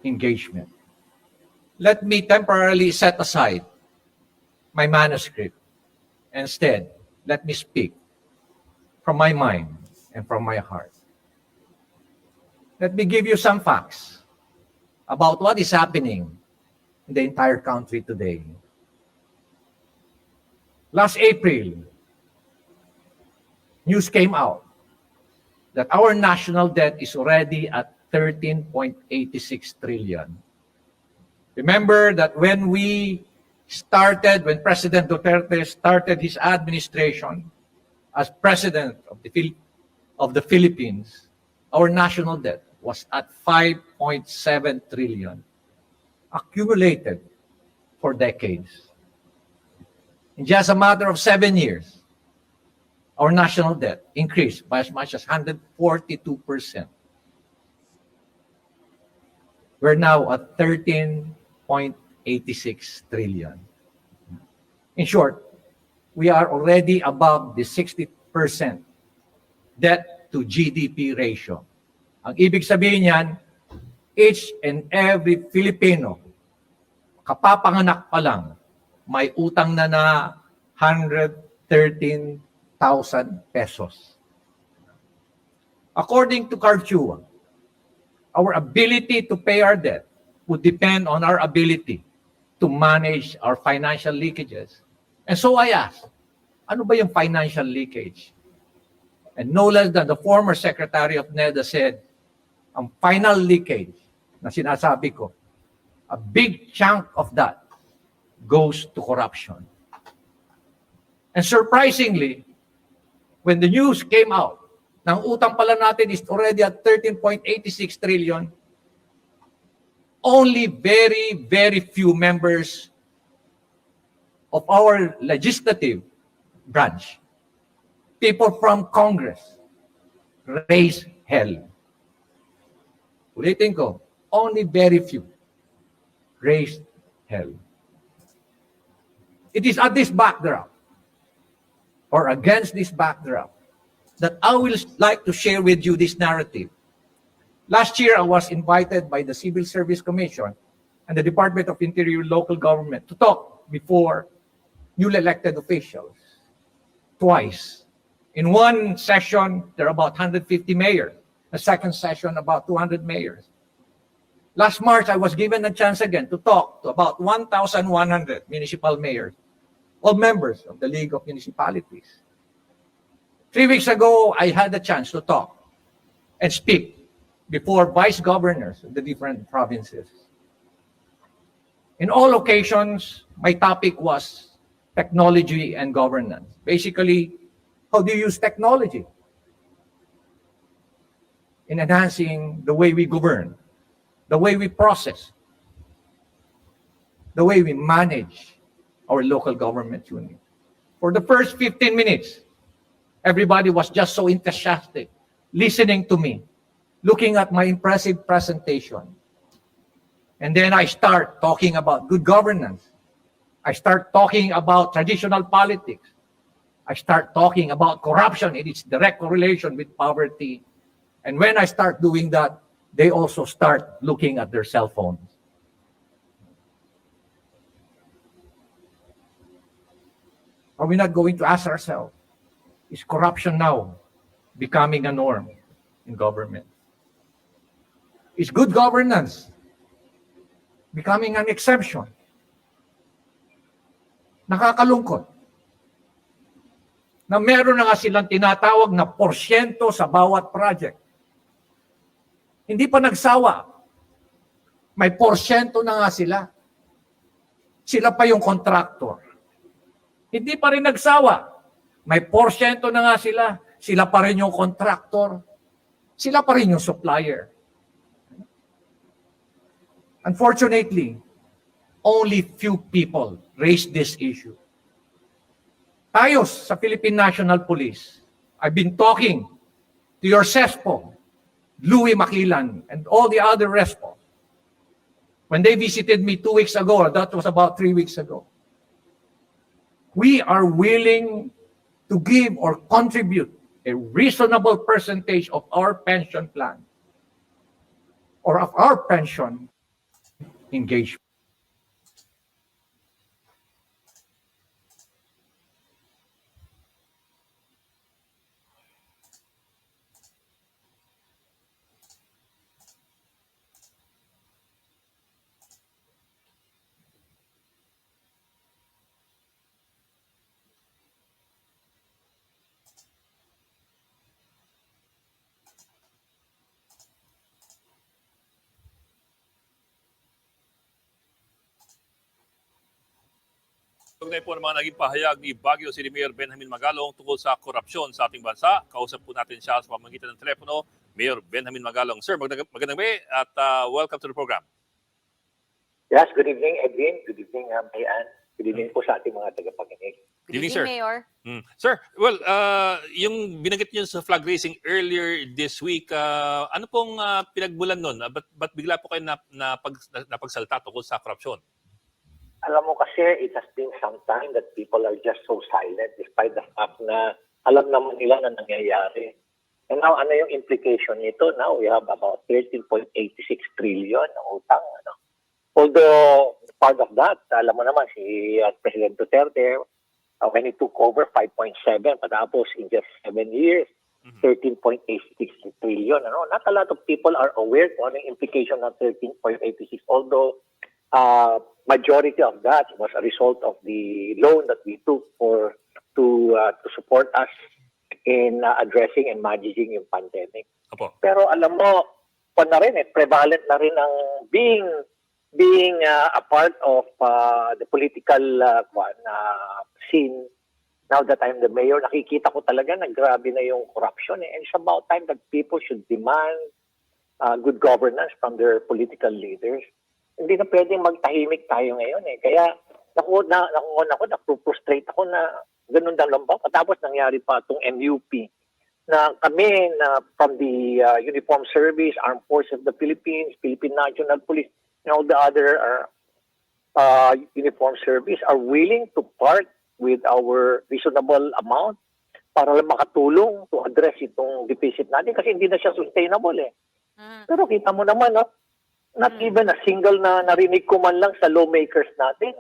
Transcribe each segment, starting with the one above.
engagement. Let me temporarily set aside my manuscript. Instead, let me speak from my mind and from my heart. Let me give you some facts about what is happening in the entire country today. Last April, news came out that our national debt is already at 13.86 trillion. Remember that when President Duterte started his administration as President of the Philippines, our national debt was at 5.7 trillion, accumulated for decades. In just a matter of 7 years, our national debt increased by as much as 142%. We're now at 13.86 trillion. In short, we are already above the 60% debt to GDP ratio. Ang ibig sabihin niyan, each and every Filipino, kapapanganak pa lang, may utang na 113,000 pesos. According to Korapsyon, our ability to pay our debt would depend on our ability to manage our financial leakages. And so I asked, ano ba yung financial leakage? And no less than the former Secretary of NEDA said, ang final leakage na sinasabi ko, a big chunk of that goes to corruption. And surprisingly, when the news came out, na ang utang pala natin is already at 13.86 trillion, only very, very few members of our legislative branch, people from Congress, raise hell. Ulitin ko, only very few raised hell. It is at this backdrop, or against this backdrop, that I will like to share with you this narrative. Last year, I was invited by the Civil Service Commission and the Department of Interior Local Government to talk before newly elected officials twice. In one session, there are about 150 mayors. The second session, about 200 mayors. Last March, I was given a chance again to talk to about 1,100 municipal mayors, all members of the League of Municipalities. 3 weeks ago, I had the chance to talk and speak before vice governors of the different provinces. In all occasions, my topic was technology and governance. Basically, how do you use technology in enhancing the way we govern, the way we process, the way we manage our local government unit. For the first 15 minutes, everybody was just so enthusiastic, listening to me, looking at my impressive presentation. And then I start talking about good governance. I start talking about traditional politics. I start talking about corruption and its direct correlation with poverty. And when I start doing that, they also start looking at their cell phones. Are we not going to ask ourselves, is corruption now becoming a norm in government? Is good governance becoming an exception? Nakakalungkot na meron na nga silang tinatawag na porsyento sa bawat project. Hindi pa nagsawa. May porsyento na nga sila. Sila pa yung contractor. Hindi pa rin nagsawa. May porsyento na nga sila. Sila pa rin yung contractor. Sila pa rin yung supplier. Unfortunately, only few people raise this issue. Tayo sa Philippine National Police, I've been talking to your CESPO, Louis Makilan, and all the other RESPO. When they visited me 2 weeks ago, that was about 3 weeks ago, we are willing to give or contribute a reasonable percentage of our pension plan or of our pension engagement. Tugnay po ng mga naging pahayag ni Baguio City Mayor Benjamin Magalong tungkol sa korupsyon sa ating bansa. Kausap po natin siya sa pamamagitan ng telepono, Mayor Benjamin Magalong. Sir, magandang gabi at welcome to the program. Yes, good evening, Edwin. Good evening, Mayan. Good evening po sa ating mga tagapakinig. Good evening, sir. Mayor. Sir, well, yung binanggit niyo sa flag raising earlier this week, ano pong pinagmulan nun? Ba't bigla po kayo napagsalta tungkol sa korupsyon? Alam mo kasi, it has been some time that people are just so silent despite the fact na alam naman nila na nangyayari. And now, ano yung implication nito? Now, we have about 13.86 trillion na utang. Ano? Although, part of that, alam mo naman, si President Duterte, when he took over 5.7, patapos in just 7 years, 13.86 trillion. Ano? Not a lot of people are aware kung ano yung implication ng 13.86, although majority of that was a result of the loan that we took to support us in addressing and managing yung pandemic. Opo. Pero alam mo, prevalent na rin ang being a part of the political scene. Now that I'm the mayor, nakikita ko talaga na grabe na yung corruption. And it's about time that people should demand good governance from their political leaders. Hindi na pwedeng magtahimik tayo ngayon eh. Kaya na-frustrate ako na ganun lang ba. Tapos nangyari pa itong MUP na kami na from the Uniform Service, Armed Forces of the Philippines, Philippine National Police, and all the other Uniform Service are willing to part with our reasonable amount para lang makatulong to address itong deficit natin kasi hindi na siya sustainable eh. Pero kita mo naman, no? Not even a single na narinig ko man lang sa lawmakers natin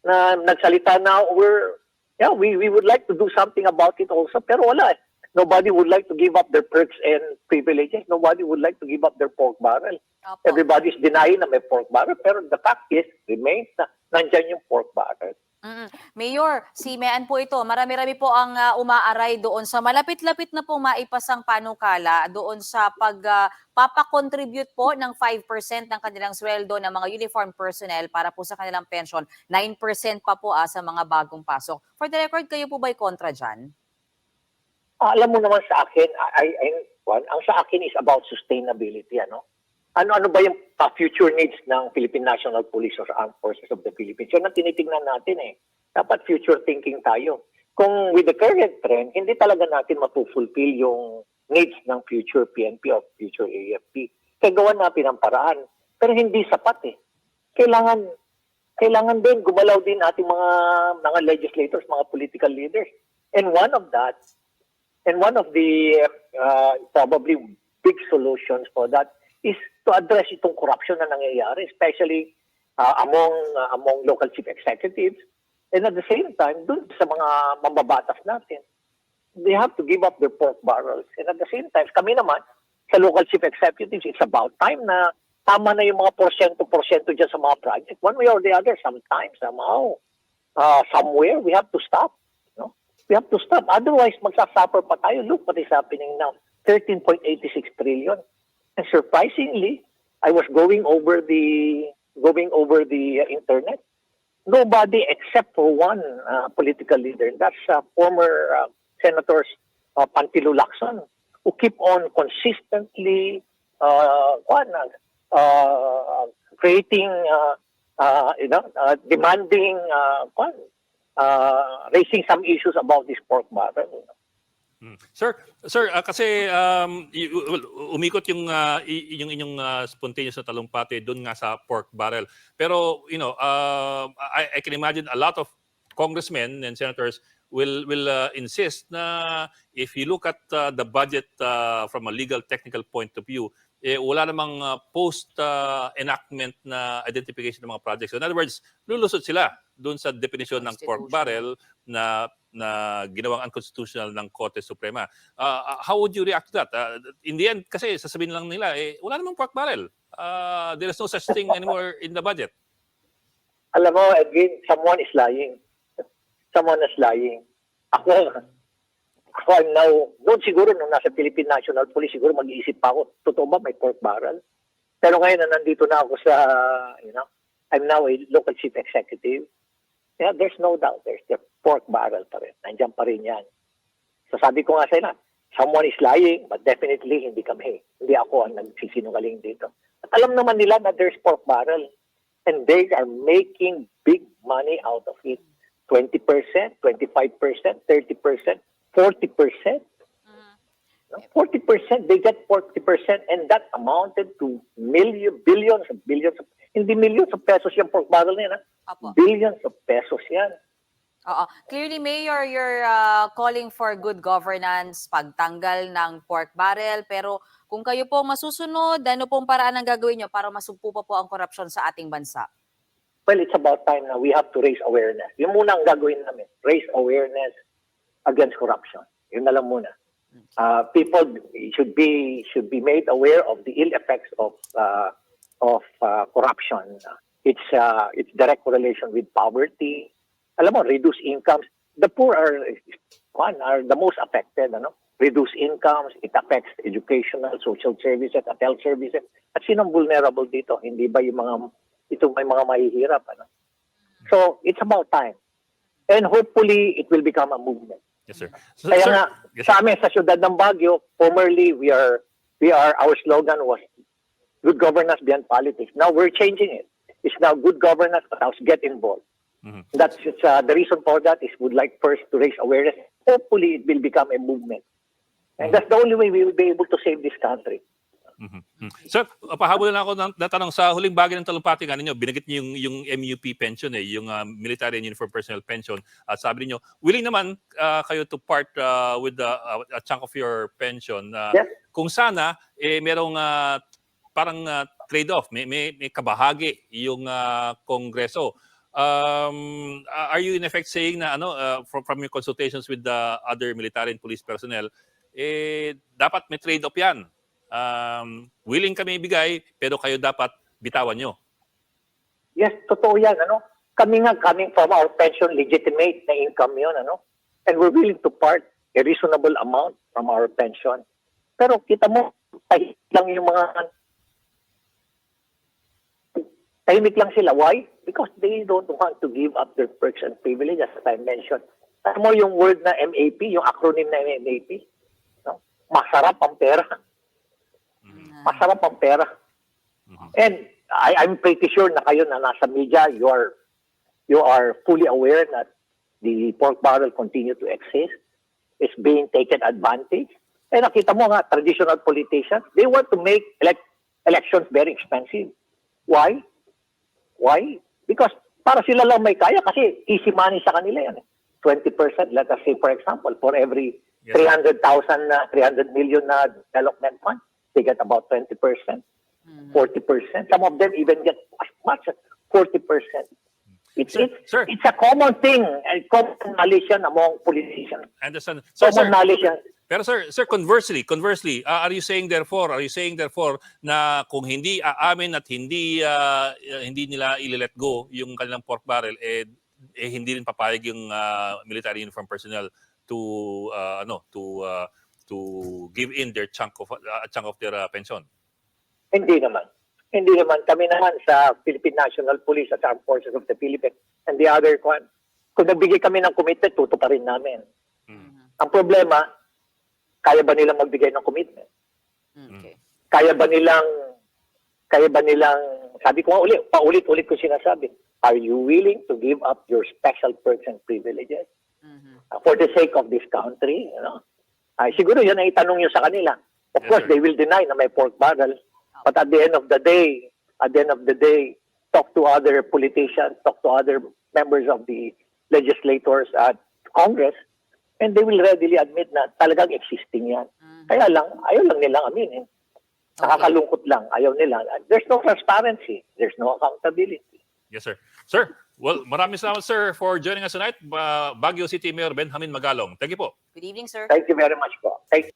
na nagsalita na we would like to do something about it also, pero wala eh. Nobody would like to give up their perks and privileges. Nobody would like to give up their pork barrel. Opo. Everybody's denying na may pork barrel, pero the fact is, remains na nandyan yung pork barrel. Mayor, si Mayan po ito, marami-rami po ang umaaray doon sa malapit-lapit na pong maipasang panukala doon sa pagpapakontribute po ng 5% ng kanilang sweldo ng mga uniform personnel para po sa kanilang pension. 9% pa po sa mga bagong pasok. For the record, kayo po ba'y kontra dyan? Alam mo naman sa akin, ang sa akin is about sustainability. Ano ba yung future needs ng Philippine National Police or Armed Forces of the Philippines? Yun ang tinitingnan natin eh. Dapat future thinking tayo. Kung with the current trend, hindi talaga natin mapufulfill yung needs ng future PNP or future AFP. Kaya gawan natin ang paraan. Pero hindi sapat eh. Kailangan din, gumalaw din ating mga legislators, mga political leaders. And one of the probably big solutions for that is to address itong corruption na nangyayari, especially among local chief executives. And at the same time, dun sa mga mambabatas natin, they have to give up their pork barrels. And at the same time, kami naman, sa local chief executives, it's about time na tama na yung mga porsyento dyan sa mga project. One way or the other, sometimes, somehow, somewhere, we have to stop. No? We have to stop. Otherwise, magsasuffer pa tayo. Look what is happening now. 13.86 trillion. And surprisingly, I was going over the internet. Nobody except for one political leader. That's former Senator Pantilo Lacson, who keep on consistently creating, demanding, raising some issues about this pork barrel. Sir, kasi umikot yung inyong spontaneous na talumpati doon nga sa pork barrel. Pero I can imagine a lot of congressmen and senators will insist na if you look at the budget from a legal technical point of view, wala namang post-enactment na identification ng mga projects. So, in other words, lulusot sila doon sa definition ng pork barrel na ginawang unconstitutional ng Korte Suprema. How would you react to that? In the end, kasi sasabihin lang nila, wala namang pork barrel. There is no such thing anymore in the budget. Alam mo, Edwin, someone is lying. Someone is lying. Ako I'm now, noon siguro nung nasa Philippine National Police, siguro mag-iisip pa ako, totoo ba may pork barrel? Pero ngayon na nandito na ako sa, I'm now a local chief executive. Yeah, there's no doubt, there's the pork barrel pa rin. Nandiyan pa rin yan. So sabi ko nga sa ina, someone is lying, but definitely hindi kami. Hindi ako ang nagsisinungaling dito. At alam naman nila na there's pork barrel. And they are making big money out of it. 20%, 25%, 30%, 40%. 40%, they get 40%, and that amounted to billions of, hindi millions of pesos yung pork barrel na yan. Billions of pesos yan. Clearly, Mayor, you're calling for good governance, pagtanggal ng pork barrel, pero kung kayo po masusunod, ano pong paraan ang gagawin nyo para masugpo pa po ang korupsyon sa ating bansa? Well, it's about time na we have to raise awareness. Yung muna ang gagawin namin, raise awareness against corruption. Yun na lang muna. People should be made aware of the ill effects of corruption. It's direct correlation with poverty. Alam mo, reduced incomes. The poor are the most affected. Reduced incomes, it affects educational, social services, at health services. At sinong vulnerable dito? Hindi ba yung may mga mahihirap? So, it's about time. And hopefully, it will become a movement. Yes, sir. Kaya nga, sa amin, sa siyudad ng Baguio, formerly, our slogan was good governance beyond politics. Now, we're changing it. It's now good governance, but let's get involved. That's the reason for that is we'd like first to raise awareness. Hopefully, it will become a movement. And that's the only way we will be able to save this country. Sir, pahabol na ako ng tanong sa huling bagay ng talumpati nga ninyo, binanggit niyo yung MUP pension, yung Military and Uniform Personnel Pension. At sabi niyo, willing naman kayo to part with a chunk of your pension. Yes. Kung sana, merong parang trade-off, may kabahagi yung Kongreso. Are you in effect saying na from your consultations with the other military and police personnel, dapat may trade-off yan? Willing kami ibigay, pero kayo dapat bitawan nyo. Yes, totoo yan. Kami nga, coming from our pension, legitimate na income yun. And we're willing to part a reasonable amount from our pension. Pero kita mo, tahimik lang sila. Why? Because they don't want to give up their perks and privileges, as I mentioned. Alam mo yung word na MAP, yung acronym na MAP? Masarap ang pera. Masarap ang pera. And I'm pretty sure na kayo na nasa media, you are fully aware that the pork barrel continue to exist. It's being taken advantage. And nakita mo nga, traditional politicians, they want to make elections very expensive. Why? Why? Because para sila lang may kaya kasi easy money sa kanila yan. 20%, let us say for example, for every 300 million na development fund, they get about 20%, 40%. Some of them even get as much as 40%. It's a common thing, a common knowledge among politicians. Understand. Common knowledge. Pero sir, conversely, are you saying therefore na kung hindi aamin at hindi nila i-let go yung kanilang pork barrel, hindi rin papayag yung military uniform personnel to give in their chunk of their pension? Hindi naman. Kami naman sa Philippine National Police at Armed Forces of the Philippines and the other kung nagbigay kami ng commitment, tutuparin namin. Ang problema, kaya ba nilang magbigay ng commitment? Okay. Kaya ba nilang, sabi ko nga paulit-ulit ko sinasabi, are you willing to give up your special perks and privileges for the sake of this country? Siguro yun ang itanong nyo sa kanila. Of course, they will deny na may pork barrel. But at the end of the day, talk to other politicians, talk to other members of the legislators at Congress, and they will readily admit na talagang existing yan. Kaya lang, ayaw lang nilang aminin. Nakakalungkot lang. Ayaw nila. There's no transparency. There's no accountability. Yes, sir. Sir, well, maraming salamat, sir, for joining us tonight. Baguio City Mayor Benjamin Magalong. Thank you po. Good evening, sir. Thank you very much po. Thank